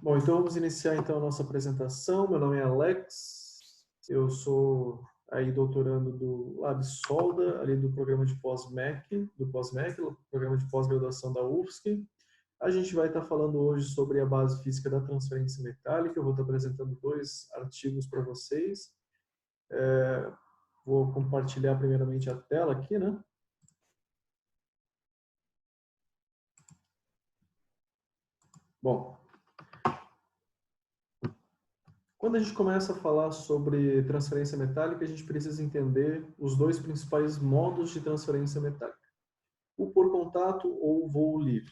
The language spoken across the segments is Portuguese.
Bom, então vamos iniciar então a nossa apresentação. Meu nome é Alex, eu sou aí doutorando do LabSolda, ali do programa de pós-MEC, programa de pós-graduação da UFSC. A gente vai estar falando hoje sobre a base física da transferência metálica. Eu vou estar apresentando dois artigos para vocês. Vou compartilhar primeiramente a tela aqui, né? Bom, quando a gente começa a falar sobre transferência metálica, a gente precisa entender os dois principais modos de transferência metálica: o por contato ou o voo livre.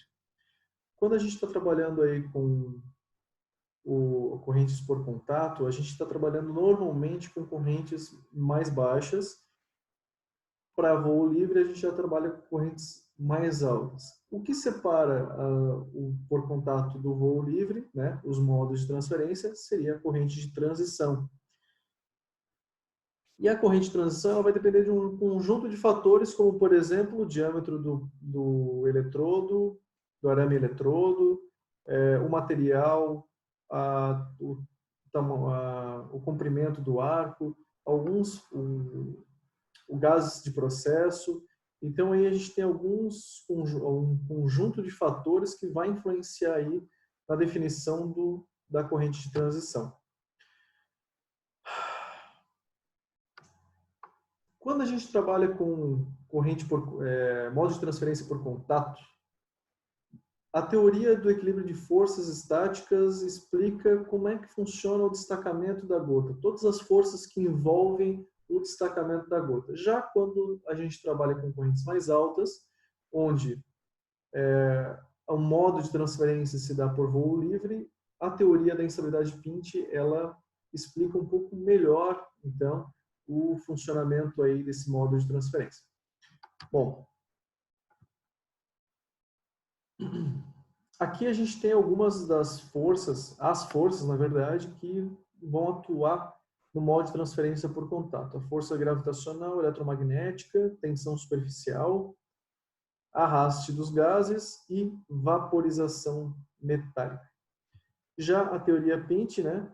Quando a gente está trabalhando aí com correntes por contato, a gente está trabalhando normalmente com correntes mais baixas. Para voo livre, a gente já trabalha com correntes mais altas. O que separa o por contato do voo livre, né, os modos de transferência, seria a corrente de transição. E a corrente de transição ela vai depender de um conjunto de fatores, como, por exemplo, o diâmetro do eletrodo, do arame eletrodo, o material, o comprimento do arco, o gás de processo. Então, aí a gente tem um conjunto de fatores que vai influenciar aí na definição da corrente de transição. Quando a gente trabalha com modo de transferência por contato, a teoria do equilíbrio de forças estáticas explica como é que funciona o destacamento da gota, todas as forças que envolvem o destacamento da gota. Já quando a gente trabalha com correntes mais altas, onde o modo de transferência se dá por voo livre, a teoria da instabilidade Pint ela explica um pouco melhor, então, o funcionamento aí desse modo de transferência. Bom, aqui a gente tem algumas das forças, as forças, na verdade, que vão atuar no modo de transferência por contato. A força gravitacional, eletromagnética, tensão superficial, arraste dos gases e vaporização metálica. Já a teoria Pint, né,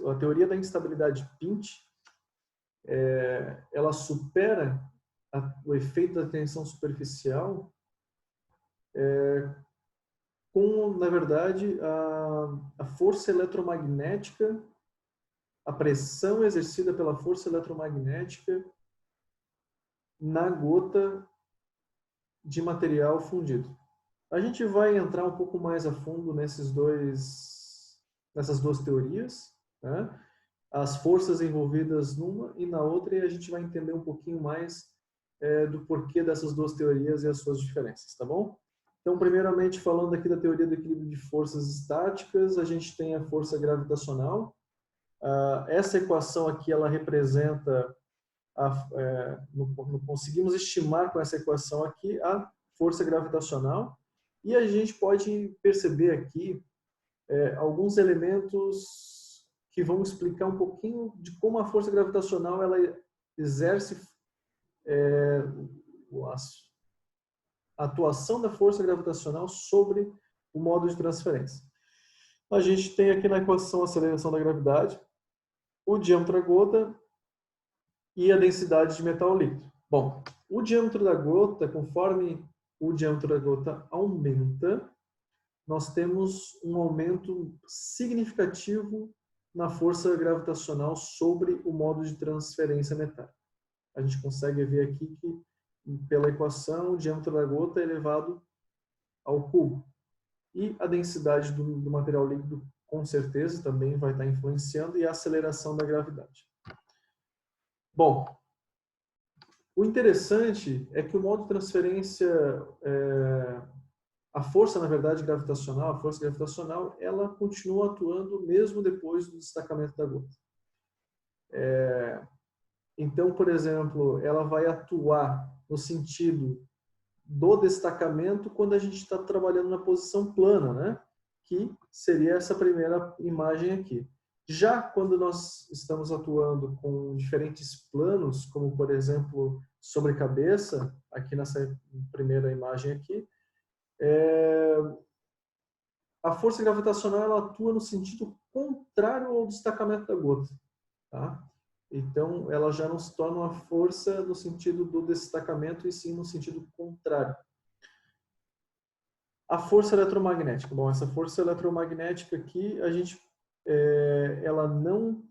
a teoria da instabilidade Pint, ela supera o efeito da tensão superficial com, na verdade, a força eletromagnética, a pressão exercida pela força eletromagnética na gota de material fundido. A gente vai entrar um pouco mais a fundo nessas duas teorias, né? As forças envolvidas numa e na outra, e a gente vai entender um pouquinho mais do porquê dessas duas teorias e as suas diferenças, tá bom? Então, primeiramente, falando aqui da teoria do equilíbrio de forças estáticas, a gente tem a força gravitacional. Essa equação aqui, ela representa, conseguimos estimar com essa equação aqui a força gravitacional, e a gente pode perceber aqui alguns elementos que vão explicar um pouquinho de como a força gravitacional ela exerce a atuação da força gravitacional sobre o modo de transferência. A gente tem aqui na equação a aceleração da gravidade, o diâmetro da gota e a densidade de metal líquido. Bom, o diâmetro da gota, conforme o diâmetro da gota aumenta, nós temos um aumento significativo na força gravitacional sobre o modo de transferência metálica. A gente consegue ver aqui que, pela equação, o diâmetro da gota é elevado ao cubo. E a densidade do material líquido, com certeza, também vai estar influenciando, e a aceleração da gravidade. Bom, o interessante é que o modo de transferência, a força, na verdade, gravitacional, a força gravitacional, ela continua atuando mesmo depois do destacamento da gota. Então, por exemplo, ela vai atuar no sentido do destacamento quando a gente está trabalhando na posição plana, né? Que seria essa primeira imagem aqui. Já quando nós estamos atuando com diferentes planos, como por exemplo sobre cabeça, aqui nessa primeira imagem aqui, a força gravitacional ela atua no sentido contrário ao destacamento da gota, tá? Então, ela já não se torna uma força no sentido do destacamento, e sim no sentido contrário. A força eletromagnética. Bom, essa força eletromagnética aqui, ela não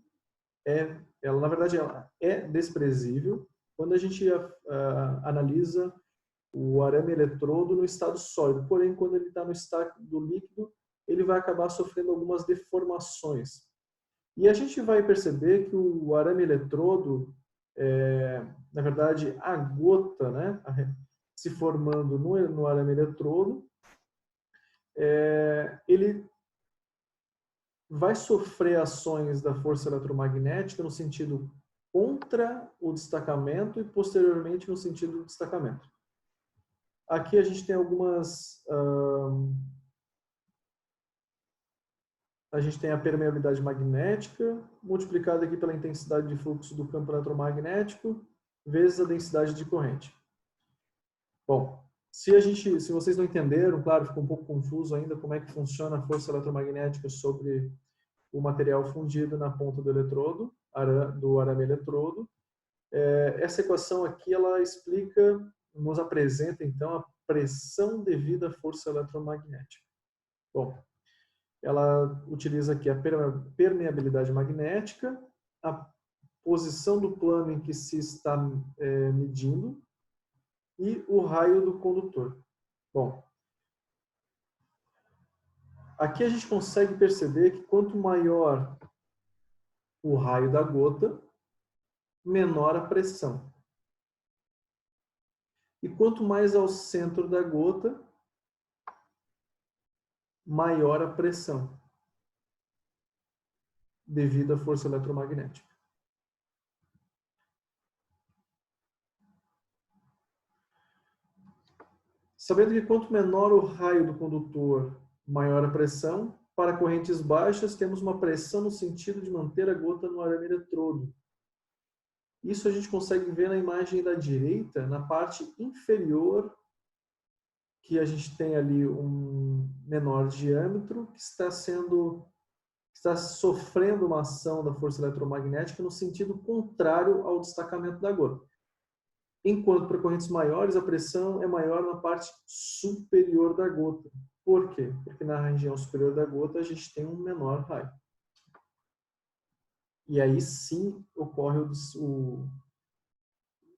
ela na verdade, ela é desprezível quando a gente analisa o arame eletrodo no estado sólido. Porém, quando ele está no estado líquido, ele vai acabar sofrendo algumas deformações. E a gente vai perceber que o arame eletrodo, na verdade, a gota, né, se formando no arame eletrodo, ele vai sofrer ações da força eletromagnética no sentido contra o destacamento e posteriormente no sentido do destacamento. Aqui a gente tem a gente tem a permeabilidade magnética, multiplicada aqui pela intensidade de fluxo do campo eletromagnético, vezes a densidade de corrente. Bom, se vocês não entenderam, claro, ficou um pouco confuso ainda como é que funciona a força eletromagnética sobre o material fundido na ponta do eletrodo, do arame eletrodo. Essa equação aqui, ela nos apresenta, então, a pressão devida à força eletromagnética. Bom, ela utiliza aqui a permeabilidade magnética, a posição do plano em que se está medindo e o raio do condutor. Bom, aqui a gente consegue perceber que quanto maior o raio da gota, menor a pressão. E quanto mais ao centro da gota, maior a pressão, devido à força eletromagnética. Sabendo que quanto menor o raio do condutor, maior a pressão, para correntes baixas temos uma pressão no sentido de manter a gota no arame eletrodo. Isso a gente consegue ver na imagem da direita, na parte inferior, que a gente tem ali um menor diâmetro que está sofrendo uma ação da força eletromagnética no sentido contrário ao destacamento da gota. Enquanto para correntes maiores, a pressão é maior na parte superior da gota. Por quê? Porque na região superior da gota a gente tem um menor raio. E aí sim ocorre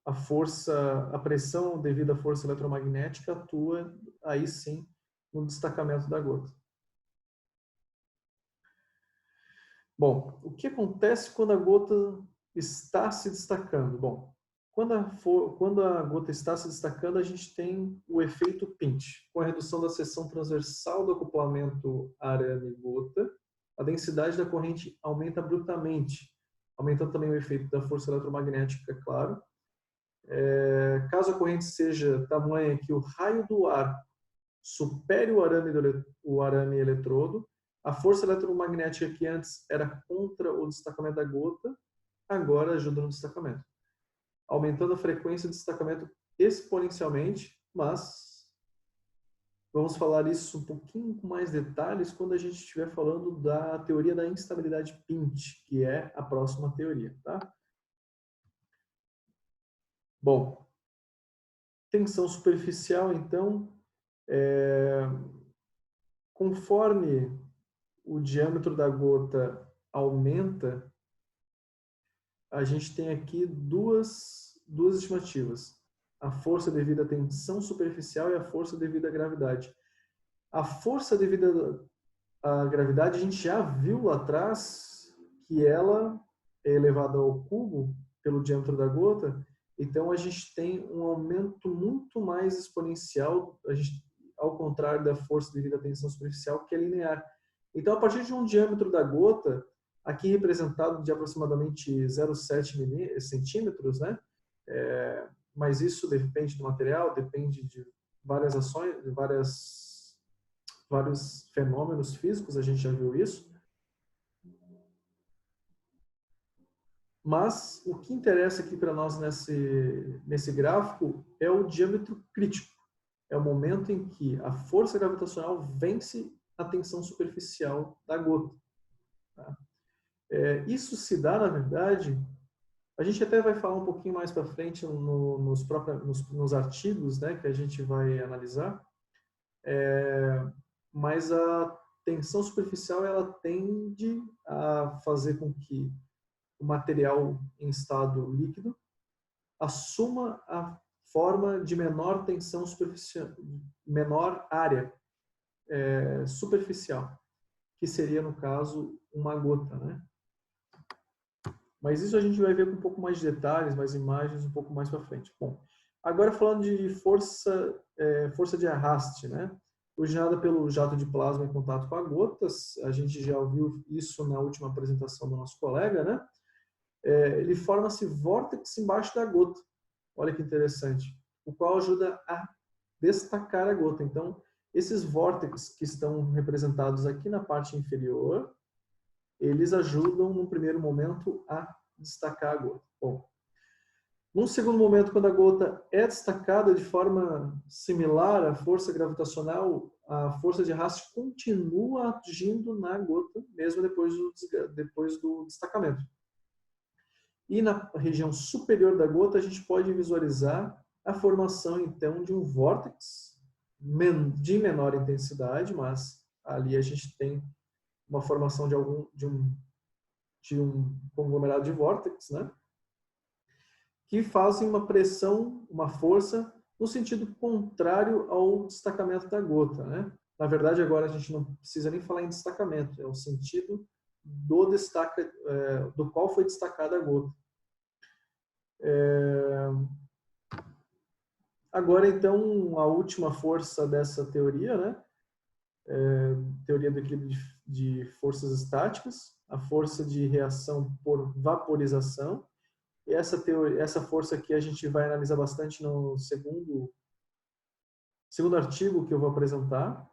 a pressão devido à força eletromagnética atua aí sim no destacamento da gota. Bom, o que acontece quando a gota está se destacando? Bom, quando a gota está se destacando, a gente tem o efeito pinch. Com a redução da seção transversal do acoplamento arame-gota, a densidade da corrente aumenta abruptamente, aumentando também o efeito da força eletromagnética, claro. Caso a corrente seja tamanha que o raio do ar supere o arame eletrodo, a força eletromagnética que antes era contra o destacamento da gota, agora ajuda no destacamento, aumentando a frequência de destacamento exponencialmente, mas vamos falar isso um pouquinho com mais detalhes quando a gente estiver falando da teoria da instabilidade Pinch, que é a próxima teoria, tá? Bom, tensão superficial, então, conforme o diâmetro da gota aumenta, a gente tem aqui duas estimativas. A força devida à tensão superficial e a força devida à gravidade. A força devida à gravidade, a gente já viu lá atrás que ela é elevada ao cubo pelo diâmetro da gota, então a gente tem um aumento muito mais exponencial, ao contrário da força devido à tensão superficial, que é linear. Então, a partir de um diâmetro da gota, aqui representado de aproximadamente 0,7 centímetros, né? Mas isso depende do material, depende de várias ações, vários fenômenos físicos, a gente já viu isso. Mas o que interessa aqui para nós nesse gráfico é o diâmetro crítico. É o momento em que a força gravitacional vence a tensão superficial da gota. Tá? Isso se dá, na verdade, a gente até vai falar um pouquinho mais para frente nos artigos, né, que a gente vai analisar, mas a tensão superficial ela tende a fazer com que o material em estado líquido assuma a forma de menor tensão superficial, menor área superficial, que seria, no caso, uma gota, né? Mas isso a gente vai ver com um pouco mais de detalhes, mais imagens, um pouco mais para frente. Bom, agora falando de força de arraste, né? Originada pelo jato de plasma em contato com a gota, a gente já ouviu isso na última apresentação do nosso colega, né? Ele forma-se vórtice embaixo da gota. Olha que interessante. O qual ajuda a destacar a gota. Então, esses vórtices que estão representados aqui na parte inferior, eles ajudam, no primeiro momento, a destacar a gota. Bom, num segundo momento, quando a gota é destacada de forma similar à força gravitacional, a força de arraste continua agindo na gota, mesmo depois do destacamento. E na região superior da gota, a gente pode visualizar a formação, então, de um vórtice de menor intensidade, mas ali a gente tem uma formação de um conglomerado de vórtices, né? Que fazem uma pressão, uma força, no sentido contrário ao destacamento da gota, né? Na verdade, agora a gente não precisa nem falar em destacamento, é o sentido do qual foi destacada a gota. Agora, então, a última força dessa teoria, né? Teoria do equilíbrio de forças estáticas, a força de reação por vaporização. E essa força aqui a gente vai analisar bastante no segundo artigo que eu vou apresentar.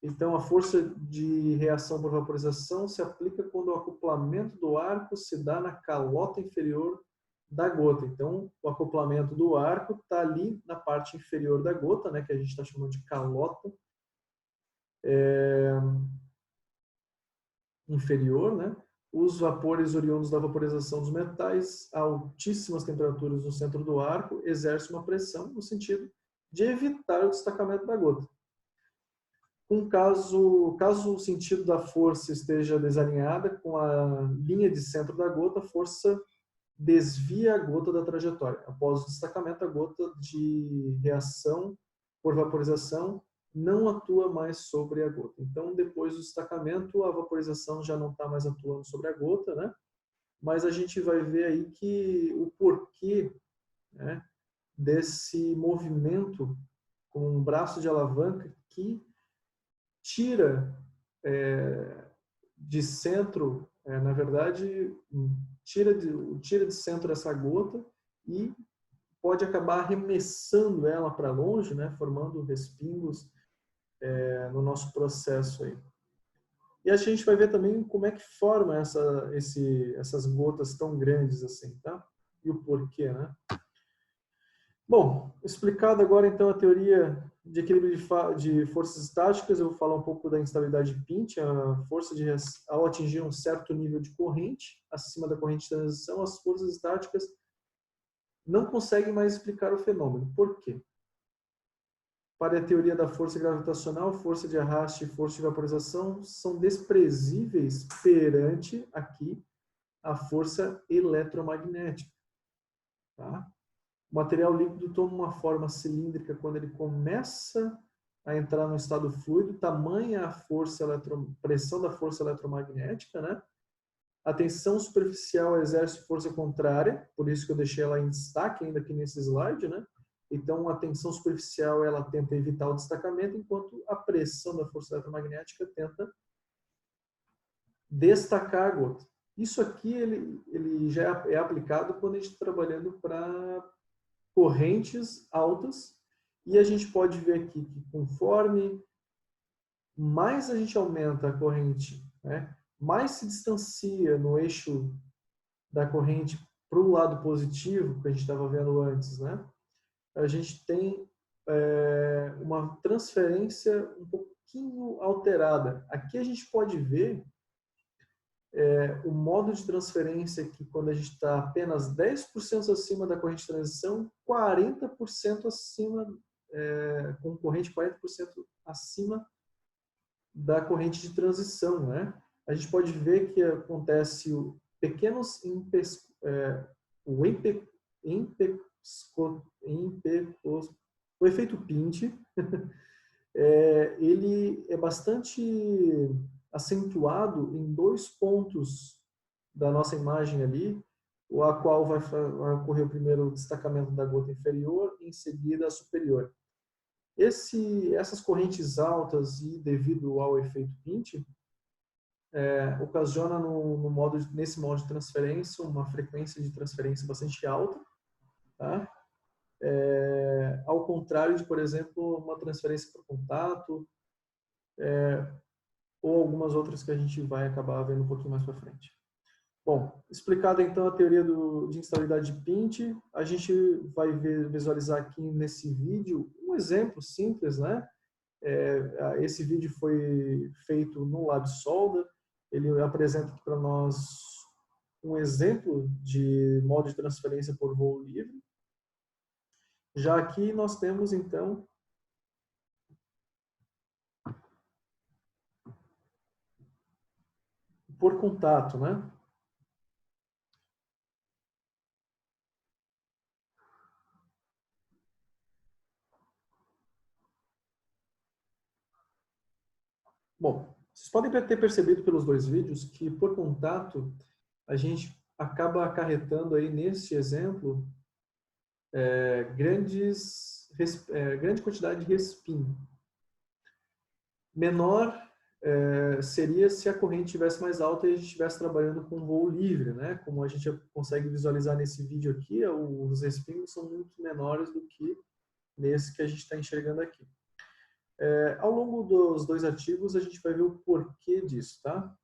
Então, a força de reação por vaporização se aplica quando o acoplamento do arco se dá na calota inferior da gota. Então, o acoplamento do arco está ali na parte inferior da gota, né, que a gente está chamando de calota inferior, né? Os vapores oriundos da vaporização dos metais a altíssimas temperaturas no centro do arco exercem uma pressão no sentido de evitar o destacamento da gota. Caso o sentido da força esteja desalinhada com a linha de centro da gota, a força desvia a gota da trajetória. Após o destacamento, a gota de reação por vaporização não atua mais sobre a gota. Então, depois do destacamento, a vaporização já não está mais atuando sobre a gota, né? Mas a gente vai ver aí que o porquê, né, desse movimento com um braço de alavanca que tira de centro, na verdade, tira de centro essa gota e pode acabar arremessando ela para longe, né, formando respingos no nosso processo aí. E a gente vai ver também como é que forma essas gotas tão grandes assim, tá? E o porquê, né? Bom, explicado agora então a teoria de equilíbrio de forças estáticas, eu vou falar um pouco da instabilidade de Pinch, a força ao atingir um certo nível de corrente, acima da corrente de transição, as forças estáticas não conseguem mais explicar o fenômeno. Por quê? Para a teoria da força gravitacional, força de arraste e força de vaporização são desprezíveis perante aqui a força eletromagnética. Tá? O material líquido toma uma forma cilíndrica quando ele começa a entrar no estado fluido, tamanha a pressão da força eletromagnética, né? A tensão superficial exerce força contrária, por isso que eu deixei ela em destaque ainda aqui nesse slide, né? Então, a tensão superficial ela tenta evitar o destacamento, enquanto a pressão da força eletromagnética tenta destacar a gota. Isso aqui ele já é aplicado quando a gente está trabalhando para correntes altas, e a gente pode ver aqui que conforme mais a gente aumenta a corrente, né, mais se distancia no eixo da corrente para o lado positivo, que a gente estava vendo antes, né? A gente tem uma transferência um pouquinho alterada. Aqui a gente pode ver o modo de transferência que quando a gente está apenas 10% acima da corrente de transição, 40% acima, com corrente 40% acima da corrente de transição, né? A gente pode ver que acontece pequenos o efeito Pinch, ele é bastante acentuado em 2 pontos da nossa imagem ali, a qual vai ocorrer o primeiro destacamento da gota inferior e em seguida a superior. Essas correntes altas e devido ao efeito Pinch, ocasiona nesse modo de transferência uma frequência de transferência bastante alta, tá? Ao contrário de, por exemplo, uma transferência por contato, ou algumas outras que a gente vai acabar vendo um pouquinho mais para frente. Bom, explicada então a teoria de instabilidade de Pinch, a gente vai visualizar aqui nesse vídeo um exemplo simples, né? Esse vídeo foi feito no LabSolda, ele apresenta aqui para nós um exemplo de modo de transferência por voo livre. Já aqui nós temos então por contato, né? Bom, vocês podem ter percebido pelos 2 vídeos que por contato a gente acaba acarretando aí neste exemplo grande quantidade de respingo. Menor seria se a corrente estivesse mais alta e a gente estivesse trabalhando com voo livre, né? Como a gente consegue visualizar nesse vídeo aqui, os respingos são muito menores do que nesse que a gente está enxergando aqui. Ao longo dos 2 artigos, a gente vai ver o porquê disso, tá?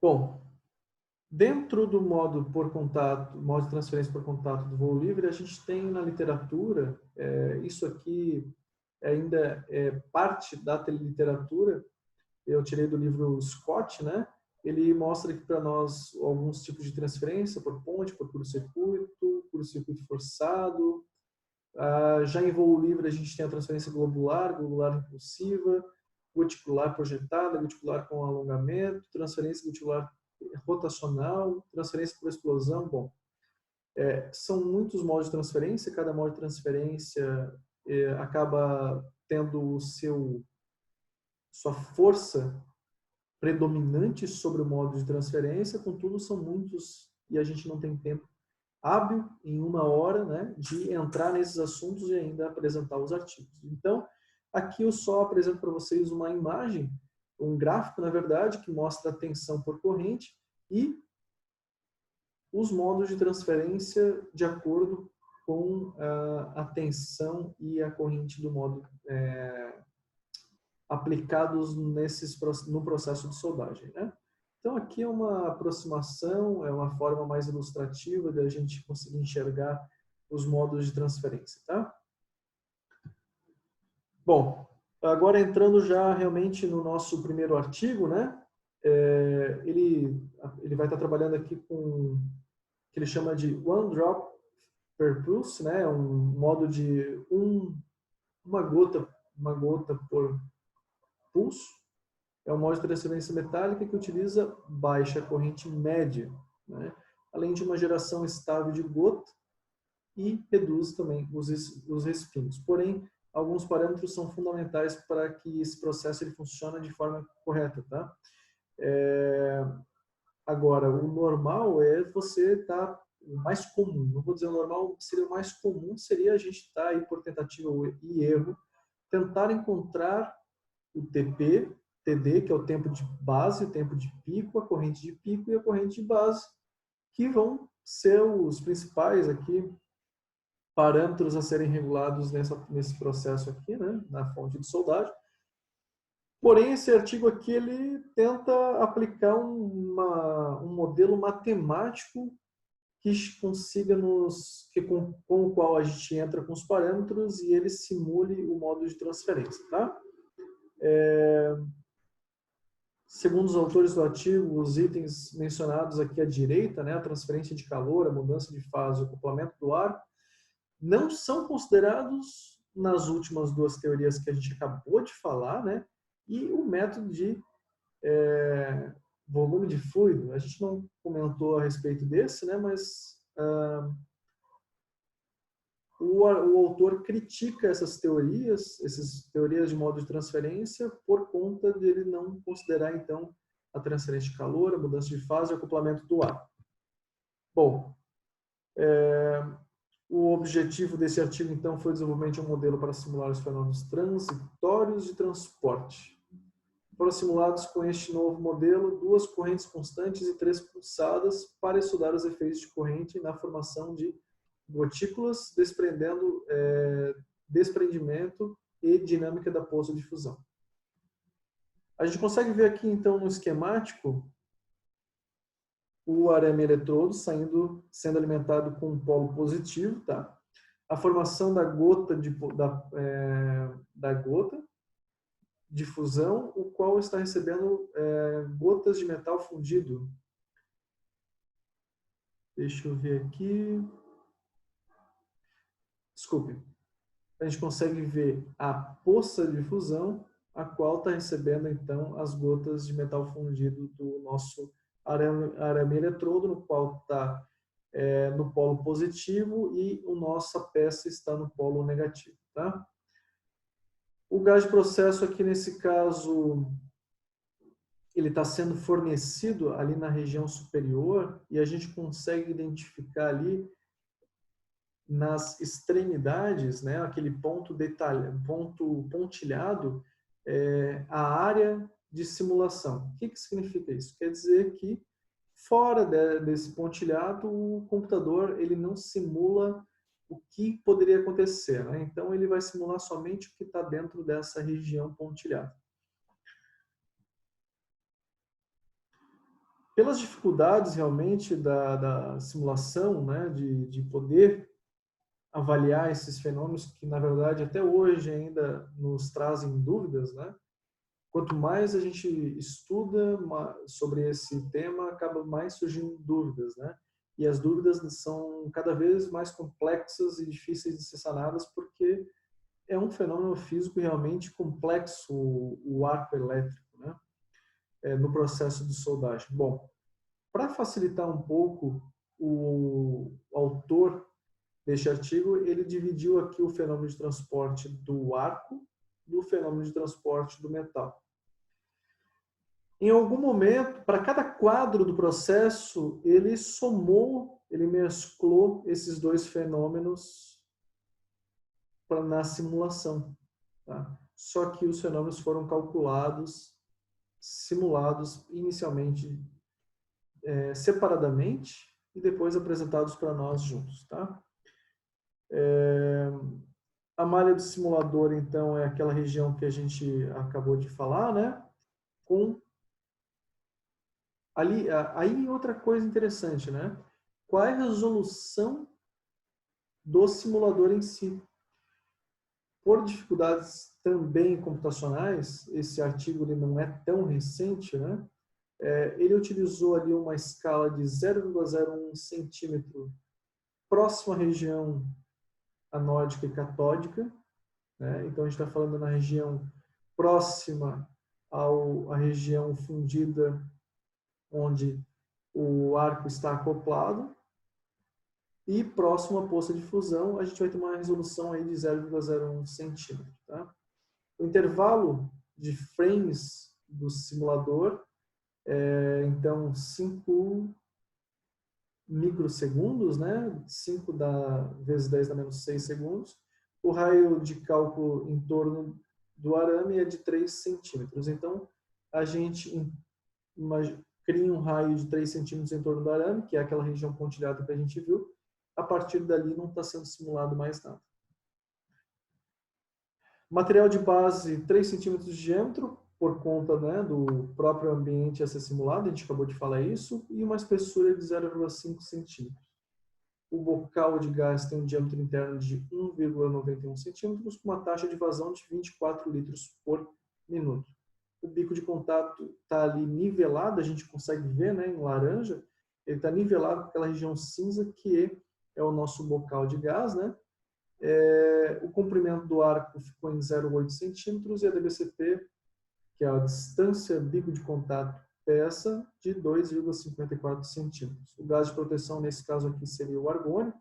Bom, dentro do modo por contato, modo de transferência por contato do voo livre, a gente tem na literatura, isso aqui ainda é parte da literatura, eu tirei do livro Scott, né? Ele mostra aqui para nós alguns tipos de transferência por ponte, por curto-circuito forçado. Já em voo livre a gente tem a transferência globular, globular impulsiva, goticular projetada, goticular com alongamento, transferência goticular rotacional, transferência por explosão. Bom, são muitos modos de transferência, cada modo de transferência acaba tendo sua força predominante sobre o modo de transferência, contudo são muitos e a gente não tem tempo hábil em 1 hora, né, de entrar nesses assuntos e ainda apresentar os artigos. Então, aqui eu só apresento para vocês uma imagem, um gráfico, na verdade, que mostra a tensão por corrente e os modos de transferência de acordo com a tensão e a corrente do modo aplicados no processo de soldagem, né? Então aqui é uma aproximação, é uma forma mais ilustrativa de a gente conseguir enxergar os modos de transferência, tá? Bom, agora entrando já realmente no nosso primeiro artigo, né? Ele vai estar trabalhando aqui com o que ele chama de one drop per pulse, né? Um modo de uma gota por pulso. É um modo de transferência metálica que utiliza baixa corrente média, né? Além de uma geração estável de gota e reduz também os respingos. Porém, alguns parâmetros são fundamentais para que esse processo ele funcione de forma correta, tá? Agora, o normal é você estar o mais comum. Não vou dizer o normal, seria o mais comum, seria a gente estar aí por tentativa e erro, tentar encontrar o TP, TD, que é o tempo de base, o tempo de pico, a corrente de pico e a corrente de base, que vão ser os principais aqui parâmetros a serem regulados nesse processo aqui, né, na fonte de soldagem. Porém, esse artigo aqui ele tenta aplicar um modelo matemático que consiga com o qual a gente entra com os parâmetros e ele simule o modo de transferência, tá? Segundo os autores do artigo, os itens mencionados aqui à direita, né, a transferência de calor, a mudança de fase, o acoplamento do ar, não são considerados nas últimas duas teorias que a gente acabou de falar, né? E o método de volume de fluido, a gente não comentou a respeito desse, né? Mas o autor critica essas teorias de modo de transferência, por conta de ele não considerar, então, a transferência de calor, a mudança de fase e o acoplamento do ar. Bom, o objetivo desse artigo, então, foi o desenvolvimento de um modelo para simular os fenômenos transitórios de transporte. Foram simulados com este novo modelo 2 correntes constantes e 3 pulsadas para estudar os efeitos de corrente na formação de gotículas, desprendimento e dinâmica da poça de fusão. A gente consegue ver aqui, então, no esquemático, o arame eletrodo sendo alimentado com um polo positivo, tá? A formação da gota de fusão, o qual está recebendo gotas de metal fundido. Deixa eu ver aqui. Desculpe. A gente consegue ver a poça de fusão, a qual está recebendo, então, as gotas de metal fundido do nosso arame eletrodo, no qual está no polo positivo e a nossa peça está no polo negativo, tá? O gás de processo aqui, nesse caso, ele está sendo fornecido ali na região superior e a gente consegue identificar ali nas extremidades, né, aquele ponto pontilhado, a área de simulação. O que significa isso? Quer dizer que fora desse pontilhado, o computador ele não simula o que poderia acontecer, né? Então ele vai simular somente o que está dentro dessa região pontilhada. Pelas dificuldades realmente da simulação, né, de poder avaliar esses fenômenos que, na verdade, até hoje ainda nos trazem dúvidas, né? Quanto mais a gente estuda sobre esse tema, acaba mais surgindo dúvidas, né? E as dúvidas são cada vez mais complexas e difíceis de ser sanadas, porque é um fenômeno físico realmente complexo, o arco elétrico, né? No processo de soldagem. Bom, para facilitar um pouco, o autor deste artigo, ele dividiu aqui o fenômeno de transporte do arco do fenômeno de transporte do metal. Em algum momento, para cada quadro do processo, ele mesclou esses dois fenômenos na simulação. Tá? Só que os fenômenos foram simulados inicialmente separadamente e depois apresentados para nós juntos. Tá? A malha do simulador, então, é aquela região que a gente acabou de falar, né? Aí outra coisa interessante, né? Qual é a resolução do simulador em si? Por dificuldades também computacionais, esse artigo ele não é tão recente, né? Ele utilizou ali uma escala de 0,01 centímetro próxima à região anódica e catódica, né? Então a gente está falando na região próxima à região fundida, onde o arco está acoplado, e próximo à poça de fusão, a gente vai ter uma resolução aí de 0,01 centímetro. Tá? O intervalo de frames do simulador então, 5 microsegundos, né? 5 vezes 10 a menos 6 segundos. O raio de cálculo em torno do arame é de 3 centímetros. Então, a gente cria um raio de 3 centímetros em torno do arame, que é aquela região pontilhada que a gente viu. A partir dali não está sendo simulado mais nada. Material de base 3 centímetros de diâmetro, por conta, né, do próprio ambiente a ser simulado, a gente acabou de falar isso, e uma espessura de 0,5 centímetros. O bocal de gás tem um diâmetro interno de 1,91 centímetros, com uma taxa de vazão de 24 litros por minuto. O bico de contato está ali nivelado, a gente consegue ver, né, em laranja, ele está nivelado com aquela região cinza que é o nosso bocal de gás, né? O comprimento do arco ficou em 0,8 centímetros e a DBCP, que é a distância bico de contato peça, de 2,54 centímetros. O gás de proteção, nesse caso aqui, seria o argônio.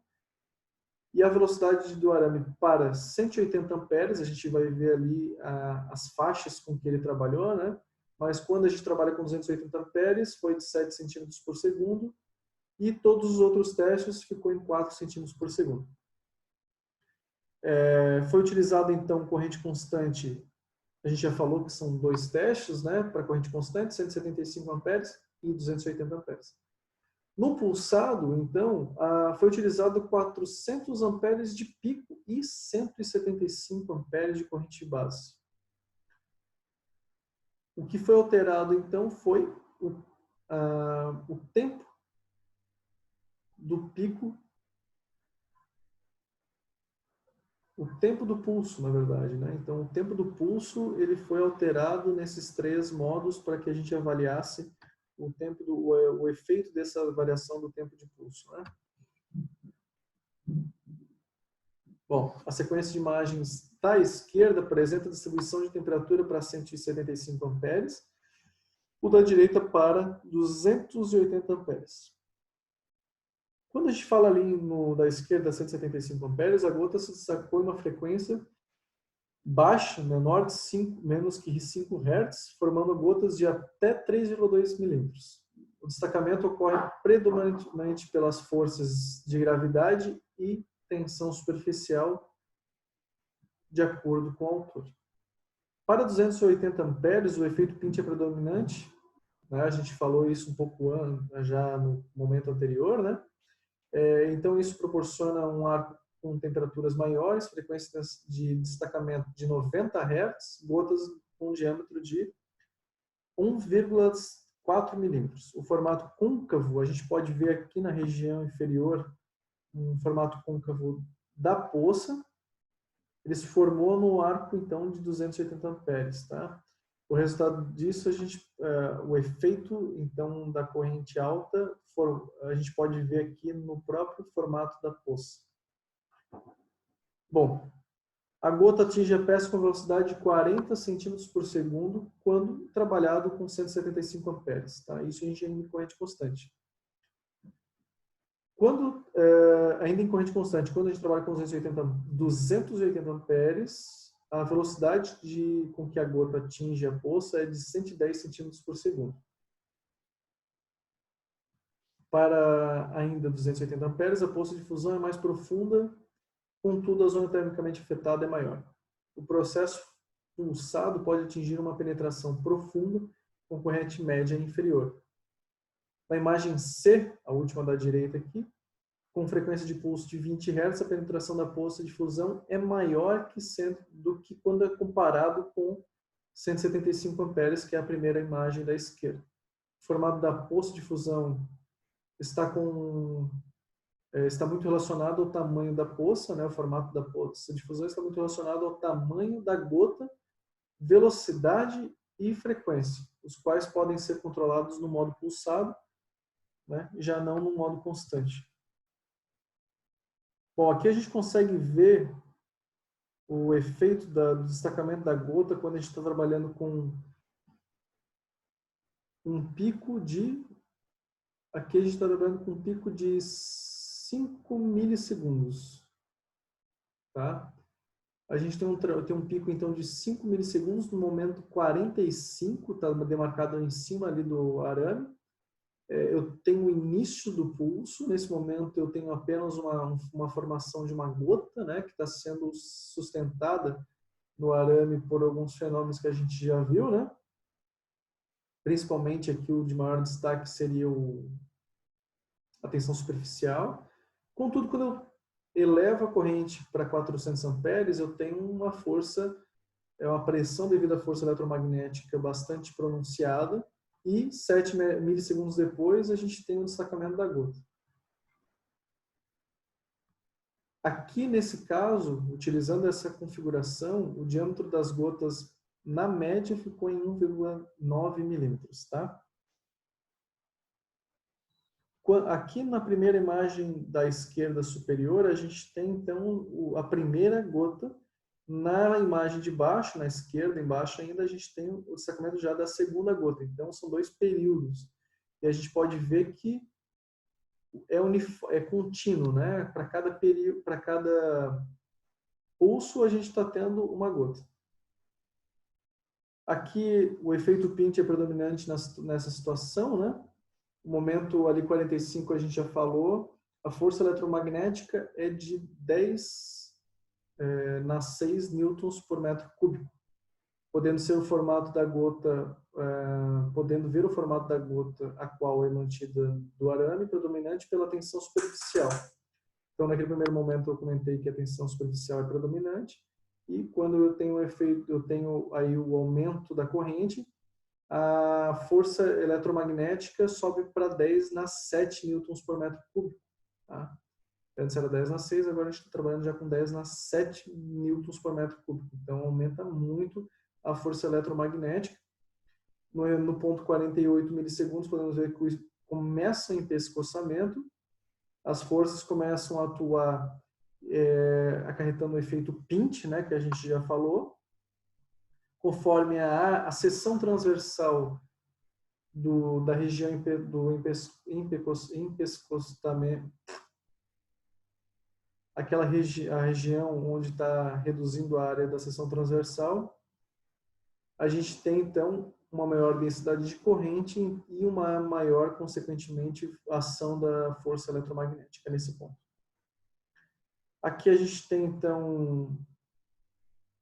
E a velocidade do arame para 180 amperes, a gente vai ver ali as faixas com que ele trabalhou, né? Mas quando a gente trabalha com 280 amperes, foi de 7 centímetros por segundo, e todos os outros testes ficou em 4 centímetros por segundo. Foi utilizado, então, corrente constante. A gente já falou que são 2 testes, né, para corrente constante, 175 amperes e 280 amperes. No pulsado, então, foi utilizado 400 amperes de pico e 175 amperes de corrente de base. O que foi alterado, então, foi o tempo do pico, o tempo do pulso, na verdade, né? Então, o tempo do pulso ele foi alterado nesses 3 modos para que a gente avaliasse o efeito dessa variação do tempo de pulso, né? Bom, a sequência de imagens da esquerda apresenta a distribuição de temperatura para 175 amperes, o da direita para 280 amperes. Quando a gente fala ali da esquerda 175 amperes, a gota se destacou em uma frequência baixa, menor de 5, menos que 5 Hz, formando gotas de até 3,2 milímetros. O destacamento ocorre predominantemente pelas forças de gravidade e tensão superficial, de acordo com o autor. Para 280 amperes, o efeito Pinch é predominante, né? A gente falou isso um pouco já no momento anterior, né? Então, isso proporciona um arco com temperaturas maiores, frequências de destacamento de 90 Hz, gotas com diâmetro de 1,4 milímetros. O formato côncavo, a gente pode ver aqui na região inferior, um formato côncavo da poça. Ele se formou no arco, então, de 280 amperes, tá? O resultado disso, o efeito, então, da corrente alta, a gente pode ver aqui no próprio formato da poça. Bom, a gota atinge a peça com velocidade de 40 centímetros por segundo quando trabalhado com 175 amperes, tá? Isso a gente ainda em corrente constante. Ainda em corrente constante, quando a gente trabalha com 280 amperes, a velocidade com que a gota atinge a poça é de 110 centímetros por segundo. Para ainda 280 amperes, a poça de fusão é mais profunda, contudo a zona termicamente afetada é maior. O processo pulsado pode atingir uma penetração profunda com corrente média inferior. Na imagem C, a última da direita aqui, com frequência de pulso de 20 Hz, a penetração da poça de fusão é maior do que quando é comparado com 175 amperes, que é a primeira imagem da esquerda. O formato da poça de fusão está muito relacionado ao tamanho da poça, né? O formato da poça de fusão está muito relacionado ao tamanho da gota, velocidade e frequência, os quais podem ser controlados no modo pulsado, né? Já não no modo constante. Bom, aqui a gente consegue ver o efeito do destacamento da gota quando a gente está trabalhando com um pico de... Aqui a gente está trabalhando com um pico de 5 milissegundos. Tá? A gente tem um pico, então, de 5 milissegundos no momento 45, está demarcado em cima ali do arame. Eu tenho o início do pulso, nesse momento eu tenho apenas uma formação de uma gota, né, que está sendo sustentada no arame por alguns fenômenos que a gente já viu, né? Principalmente aqui o de maior destaque seria a tensão superficial. Contudo, quando eu elevo a corrente para 400 amperes, eu tenho uma força é uma pressão devido à força eletromagnética bastante pronunciada, e 7 milissegundos depois a gente tem o destacamento da gota. Aqui, nesse caso, utilizando essa configuração, o diâmetro das gotas, na média, ficou em 1,9 milímetros, tá? Aqui na primeira imagem da esquerda superior, a gente tem, então, a primeira gota. Na imagem de baixo, na esquerda, embaixo ainda, a gente tem o destacamento já da segunda gota. Então, são 2 períodos. E a gente pode ver que é contínuo, né? Para cada período, para cada pulso, a gente está tendo uma gota. Aqui, o efeito pinch é predominante nessa situação, né? O momento ali 45 a gente já falou. A força eletromagnética é de 10/6 newtons por metro cúbico, podendo ser o formato da gota, podendo ver o formato da gota a qual é mantida do arame predominante pela tensão superficial. Então, naquele primeiro momento eu comentei que a tensão superficial é predominante, e quando eu tenho aí o aumento da corrente, a força eletromagnética sobe para 10/7 newtons por metro cúbico. Tá? Antes era 10/6, agora a gente está trabalhando já com 10/7 newtons por metro cúbico. Então, aumenta muito a força eletromagnética. No ponto 48 milissegundos, podemos ver que começa o empescoçamento, as forças começam a atuar acarretando o efeito pinch, né, que a gente já falou. Conforme a seção transversal da região do empescoçamento, a região onde está reduzindo a área da seção transversal, a gente tem, então, uma maior densidade de corrente e uma maior, consequentemente, ação da força eletromagnética nesse ponto. Aqui a gente tem, então,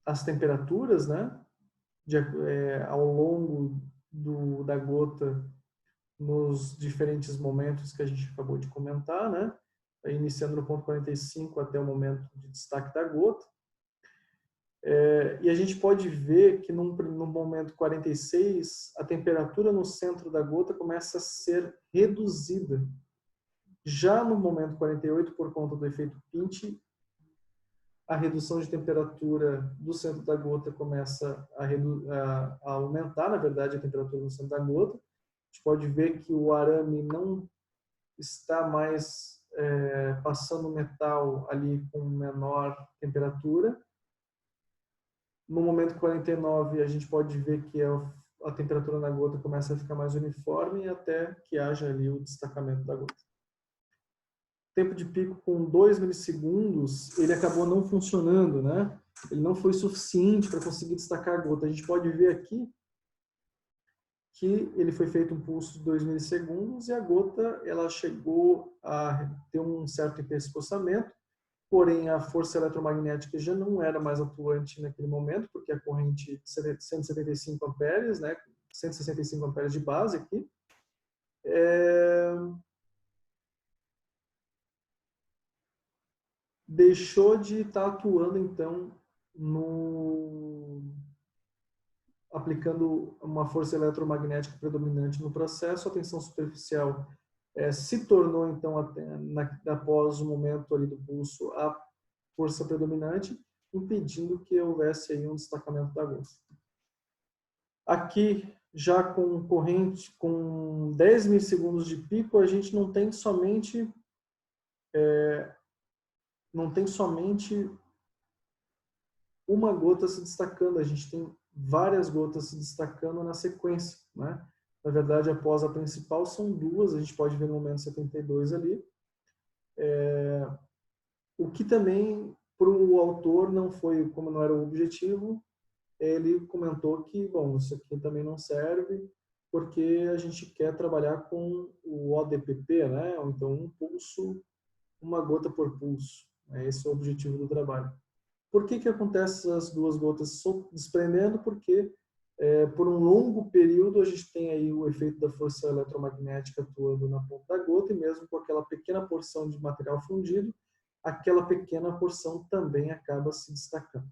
as temperaturas, né, ao longo da gota, nos diferentes momentos que a gente acabou de comentar, né, iniciando no ponto 45 até o momento de destaque da gota. E a gente pode ver que no momento 46, a temperatura no centro da gota começa a ser reduzida. Já no momento 48, por conta do efeito pinch, a redução de temperatura do centro da gota começa a aumentar, na verdade, a temperatura no centro da gota. A gente pode ver que o arame não está mais passando metal ali com menor temperatura. No momento 49, a gente pode ver que a temperatura na gota começa a ficar mais uniforme até que haja ali o destacamento da gota. Tempo de pico com 2 milissegundos, ele acabou não funcionando, né? Ele não foi suficiente para conseguir destacar a gota. A gente pode ver aqui que ele foi feito um pulso de 2 milissegundos e a gota ela chegou a ter um certo empescoçamento, porém a força eletromagnética já não era mais atuante naquele momento, porque a corrente de 175 amperes, né, 165 amperes de base aqui, deixou de estar atuando, então, aplicando uma força eletromagnética predominante no processo. A tensão superficial se tornou, então, após o momento ali do pulso, a força predominante, impedindo que houvesse aí um destacamento da gota. Aqui, já com corrente, com 10 milissegundos de pico, a gente não tem somente uma gota se destacando, a gente tem várias gotas se destacando na sequência, né? Na verdade, após a principal, são 2, a gente pode ver no momento 72 ali. O que também, para o autor, não foi, como não era o objetivo, ele comentou que, bom, isso aqui também não serve, porque a gente quer trabalhar com o ODPP, né? Ou então um pulso, uma gota por pulso. Esse é o objetivo do trabalho. Por que acontece as 2 gotas desprendendo? Porque por um longo período a gente tem aí o efeito da força eletromagnética atuando na ponta da gota, e mesmo com aquela pequena porção de material fundido, aquela pequena porção também acaba se destacando.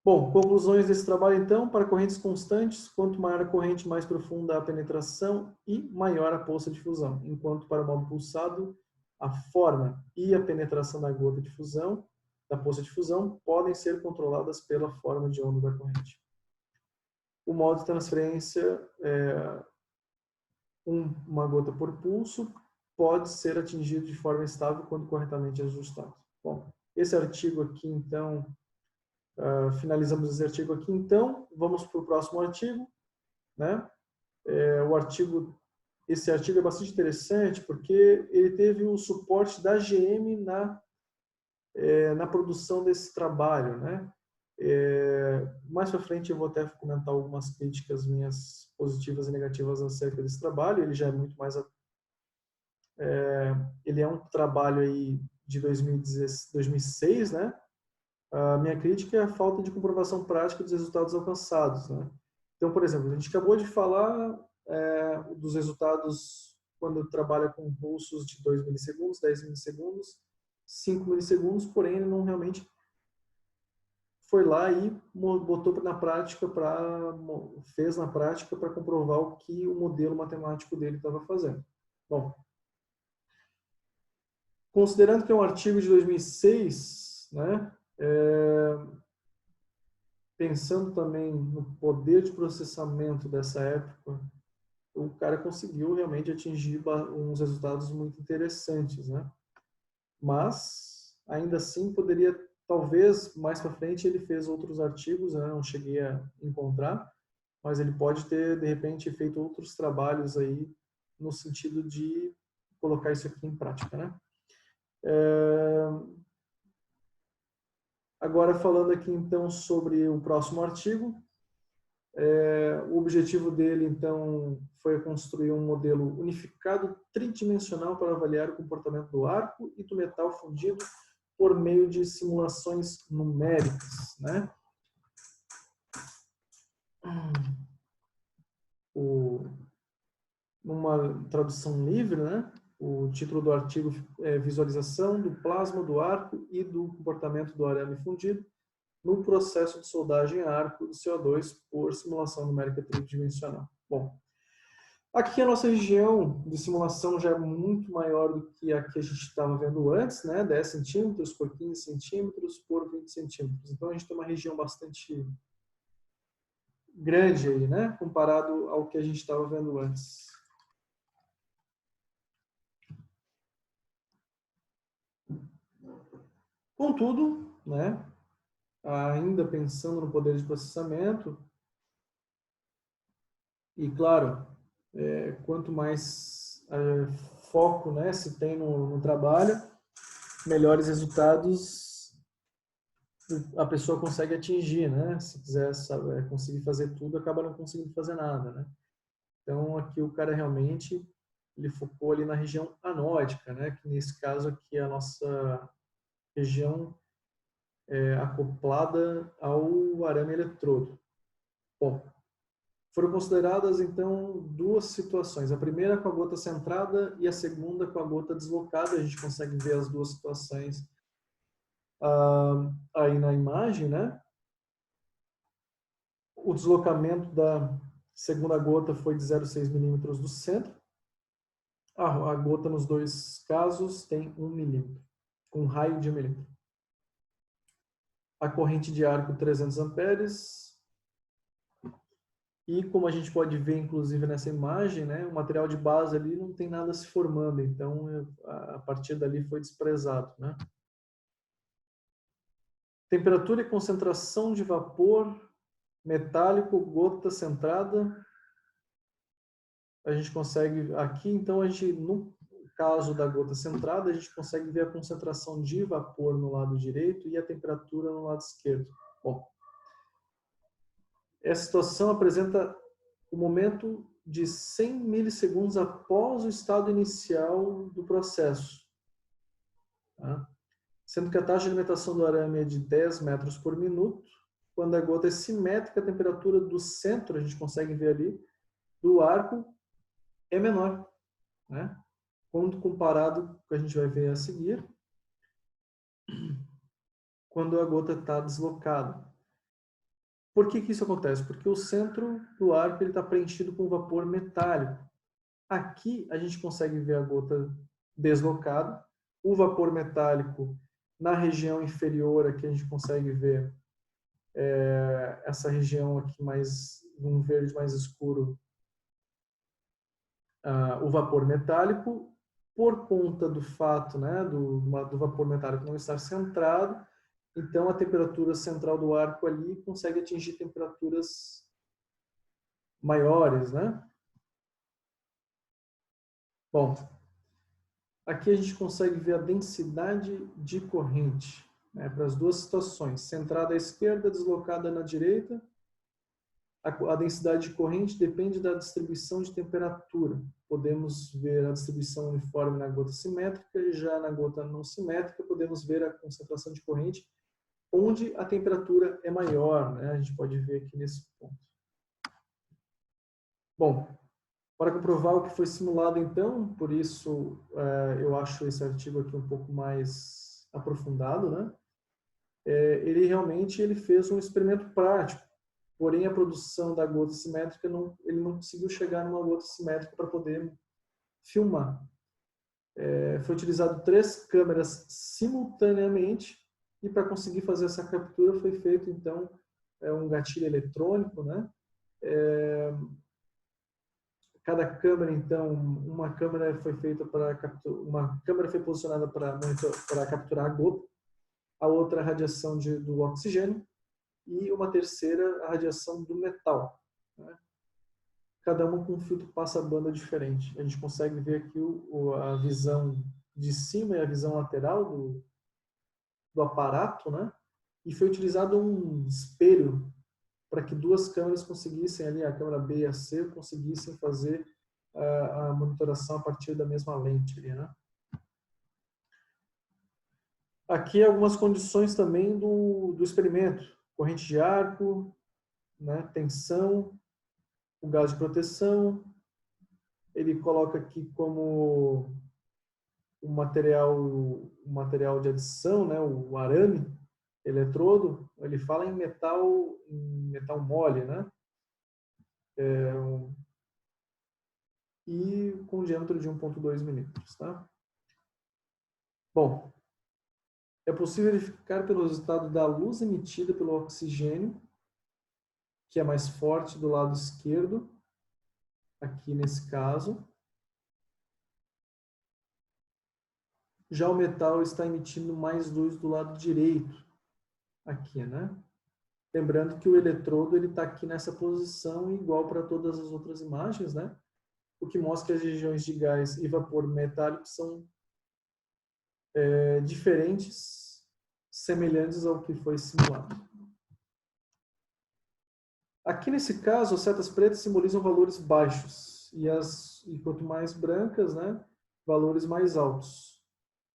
Bom, conclusões desse trabalho, então, para correntes constantes, quanto maior a corrente, mais profunda a penetração e maior a poça de fusão. Enquanto para o modo pulsado, a forma e a penetração da gota de fusão, da poça de fusão, podem ser controladas pela forma de onda da corrente. O modo de transferência, uma gota por pulso, pode ser atingido de forma estável quando corretamente ajustado. Bom, esse artigo aqui, então, finalizamos esse artigo aqui, então, vamos para o próximo artigo, né? Esse artigo é bastante interessante porque ele teve o suporte da GM na produção desse trabalho, né? Mais para frente eu vou até comentar algumas críticas minhas positivas e negativas acerca desse trabalho. Ele já é muito mais, ele é um trabalho aí de 2006, né? A minha crítica é a falta de comprovação prática dos resultados alcançados, né? Então, por exemplo, a gente acabou de falar dos resultados quando trabalha com pulsos de 2 milissegundos, 10 milissegundos, 5 milissegundos, porém ele não realmente foi lá e botou na prática fez na prática para comprovar o que o modelo matemático dele estava fazendo. Bom, considerando que é um artigo de 2006, né? Pensando também no poder de processamento dessa época, o cara conseguiu realmente atingir uns resultados muito interessantes, né? Mas, ainda assim, poderia, talvez, mais para frente, ele fez outros artigos, né? Não cheguei a encontrar, mas ele pode ter, de repente, feito outros trabalhos aí, no sentido de colocar isso aqui em prática, né? Agora, falando aqui, então, sobre o próximo artigo, o objetivo dele, então, foi construir um modelo unificado tridimensional para avaliar o comportamento do arco e do metal fundido por meio de simulações numéricas, né? Numa tradução livre, né? O título do artigo é Visualização do plasma do arco e do comportamento do arame fundido no processo de soldagem a arco do CO2 por simulação numérica tridimensional. Bom, aqui a nossa região de simulação já é muito maior do que a que a gente estava vendo antes, né? 10 centímetros por 15 centímetros por 20 centímetros. Então a gente tem uma região bastante grande aí, né? Comparado ao que a gente estava vendo antes. Contudo, né? Ainda pensando no poder de processamento, e claro, quanto mais foco, né, se tem no trabalho, melhores resultados a pessoa consegue atingir, né? Se quiser conseguir fazer tudo, acaba não conseguindo fazer nada, né? Então aqui o cara realmente ele focou ali na região anódica, né? Que nesse caso aqui é a nossa região acoplada ao arame eletrodo. Bom, foram consideradas, então, duas situações. A primeira com a gota centrada e a segunda com a gota deslocada. A gente consegue ver as duas situações aí na imagem, né? O deslocamento da segunda gota foi de 0,6 milímetros do centro. A gota nos dois casos tem 1 milímetro, com raio de 1 milímetro. A corrente de arco 300 amperes. E como a gente pode ver, inclusive, nessa imagem, né, o material de base ali não tem nada se formando, então a partir dali foi desprezado, né? Temperatura e concentração de vapor metálico, gota centrada. A gente consegue, aqui então, no caso da gota centrada, a gente consegue ver a concentração de vapor no lado direito e a temperatura no lado esquerdo. Bom, essa situação apresenta o momento de 100 milissegundos após o estado inicial do processo. Tá? Sendo que a taxa de alimentação do arame é de 10 metros por minuto. Quando a gota é simétrica, a temperatura do centro, a gente consegue ver ali, do arco, é menor. Né? Quando comparado com o que a gente vai ver a seguir, quando a gota está deslocada. Por que que isso acontece? Porque o centro do arco está preenchido com vapor metálico. Aqui a gente consegue ver a gota deslocada, o vapor metálico na região inferior, aqui a gente consegue ver essa região aqui mais, um verde mais escuro, o vapor metálico, por conta do fato, né, do vapor metálico não estar centrado, então a temperatura central do arco ali consegue atingir temperaturas maiores, né? Bom, aqui a gente consegue ver a densidade de corrente, né, para as duas situações, centrada à esquerda, deslocada na direita. A densidade de corrente depende da distribuição de temperatura. Podemos ver a distribuição uniforme na gota simétrica e já na gota não simétrica podemos ver a concentração de corrente onde a temperatura é maior, né? A gente pode ver aqui nesse ponto. Bom, para comprovar o que foi simulado então, por isso eu acho esse artigo aqui um pouco mais aprofundado, né? Ele fez um experimento prático, porém a produção da gota simétrica ele não conseguiu chegar numa gota simétrica para poder filmar. Foi utilizado 3 câmeras simultaneamente e para conseguir fazer essa captura foi feito então um gatilho eletrônico, né? Cada câmera então, uma câmera foi feita para capturar, uma câmera foi posicionada para capturar a gota, a outra a radiação do oxigênio e uma terceira a radiação do metal, né? Cada uma com um filtro passa-banda diferente. A gente consegue ver aqui a visão de cima e a visão lateral do aparato, né? E foi utilizado um espelho para que 2 câmeras conseguissem ali, a câmera B e a C, conseguissem fazer a monitoração a partir da mesma lente ali, né? Aqui algumas condições também do experimento. Corrente de arco, né? Tensão, o gás de proteção. Ele coloca aqui como um material de adição, né? O arame, eletrodo. Ele fala em metal mole, né? E com diâmetro de 1,2 milímetros, tá? Bom, é possível verificar pelo resultado da luz emitida pelo oxigênio, que é mais forte do lado esquerdo, aqui nesse caso. Já o metal está emitindo mais luz do lado direito, aqui, né? Lembrando que o eletrodo ele está aqui nessa posição igual para todas as outras imagens, né? O que mostra que as regiões de gás e vapor metálico são diferentes, semelhantes ao que foi simulado. Aqui nesse caso, as setas pretas simbolizam valores baixos e quanto mais brancas, né, valores mais altos.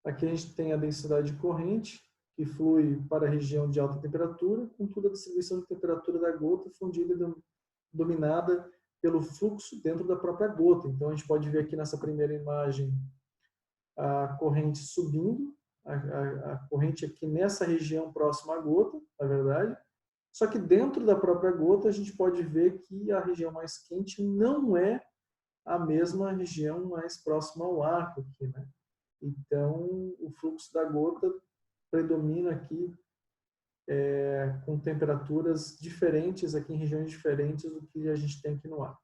Aqui a gente tem a densidade de corrente, que flui para a região de alta temperatura, contudo a distribuição de temperatura da gota fundida e dominada pelo fluxo dentro da própria gota. Então a gente pode ver aqui nessa primeira imagem a corrente subindo, a corrente aqui nessa região próxima à gota, na verdade. Só que dentro da própria gota a gente pode ver que a região mais quente não é a mesma região mais próxima ao arco aqui, né? Então o fluxo da gota predomina aqui com temperaturas diferentes aqui em regiões diferentes do que a gente tem aqui no ar.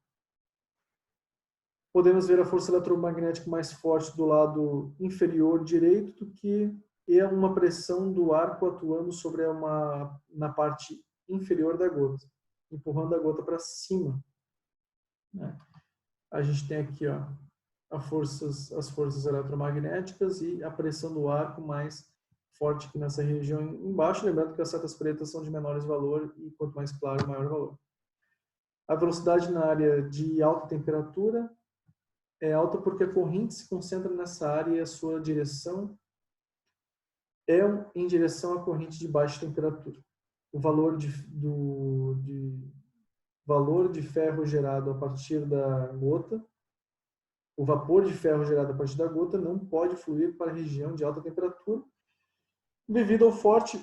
Podemos ver a força eletromagnética mais forte do lado inferior direito do que uma pressão do arco atuando sobre na parte inferior da gota, empurrando a gota para cima, né? A gente tem aqui as forças eletromagnéticas e a pressão do arco mais forte aqui nessa região embaixo, lembrando que as setas pretas são de menores valor e quanto mais claro, maior valor. A velocidade na área de alta temperatura é alta porque a corrente se concentra nessa área e a sua direção é em direção à corrente de baixa temperatura. O valor valor de ferro gerado a partir da gota, o vapor de ferro gerado a partir da gota não pode fluir para a região de alta temperatura devido ao forte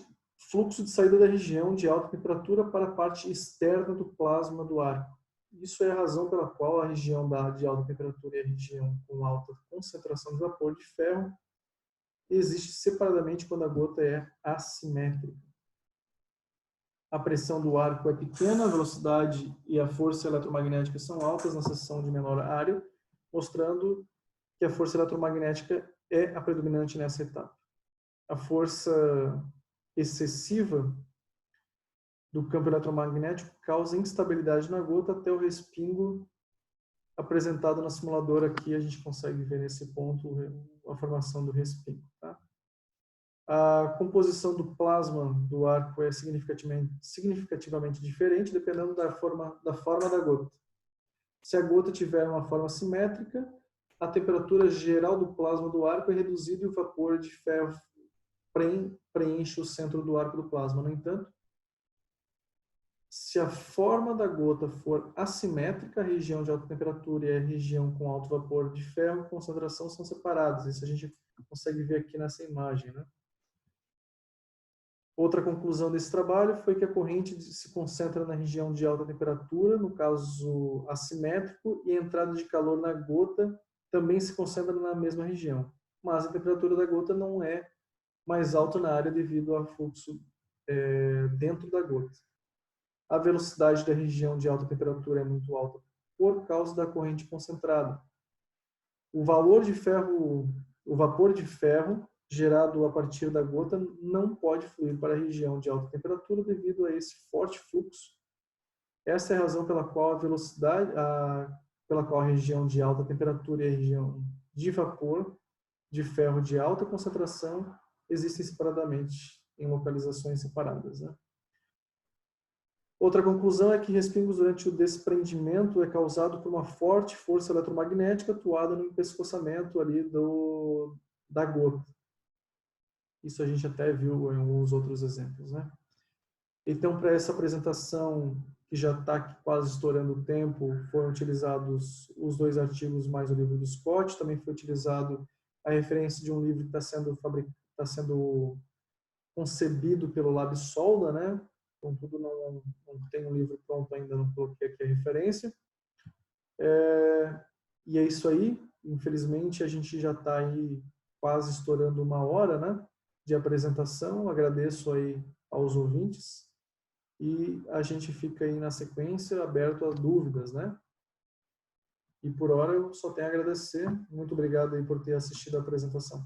fluxo de saída da região de alta temperatura para a parte externa do plasma do arco. Isso é a razão pela qual a região de alta temperatura e a região com alta concentração de vapor de ferro existe separadamente quando a gota é assimétrica. A pressão do arco é pequena, a velocidade e a força eletromagnética são altas na seção de menor área, mostrando que a força eletromagnética é a predominante nessa etapa. A força excessiva do campo eletromagnético causa instabilidade na gota até o respingo apresentado na simuladora. Aqui a gente consegue ver nesse ponto a formação do respingo. Tá? A composição do plasma do arco é significativamente diferente dependendo da forma da gota. Se a gota tiver uma forma simétrica, a temperatura geral do plasma do arco é reduzida e o vapor de ferro preenche o centro do arco do plasma. No entanto, se a forma da gota for assimétrica, a região de alta temperatura e a região com alto vapor de ferro, concentração são separadas. Isso a gente consegue ver aqui nessa imagem, né? Outra conclusão desse trabalho foi que a corrente se concentra na região de alta temperatura, no caso assimétrico, e a entrada de calor na gota também se concentra na mesma região. Mas a temperatura da gota não é mais alta na área devido ao fluxo dentro da gota. A velocidade da região de alta temperatura é muito alta por causa da corrente concentrada. O vapor de ferro gerado a partir da gota não pode fluir para a região de alta temperatura devido a esse forte fluxo. Essa é a razão pela qual pela qual a região de alta temperatura e a região de vapor de ferro de alta concentração existem separadamente em localizações separadas, né? Outra conclusão é que respingos durante o desprendimento é causado por uma forte força eletromagnética atuada no empescoçamento ali da gota. Isso a gente até viu em alguns outros exemplos, né? Então, para essa apresentação, que já está quase estourando o tempo, foram utilizados os 2 artigos mais o livro do Scott, também foi utilizado a referência de um livro que está sendo concebido pelo Lab Solda, né? Contudo, não tem um livro pronto ainda, não coloquei aqui a referência. E é isso aí. Infelizmente, a gente já está aí quase estourando 1 hora, né, de apresentação. Agradeço aí aos ouvintes. E a gente fica aí na sequência aberto a dúvidas, né? E por hora eu só tenho a agradecer. Muito obrigado aí por ter assistido a apresentação.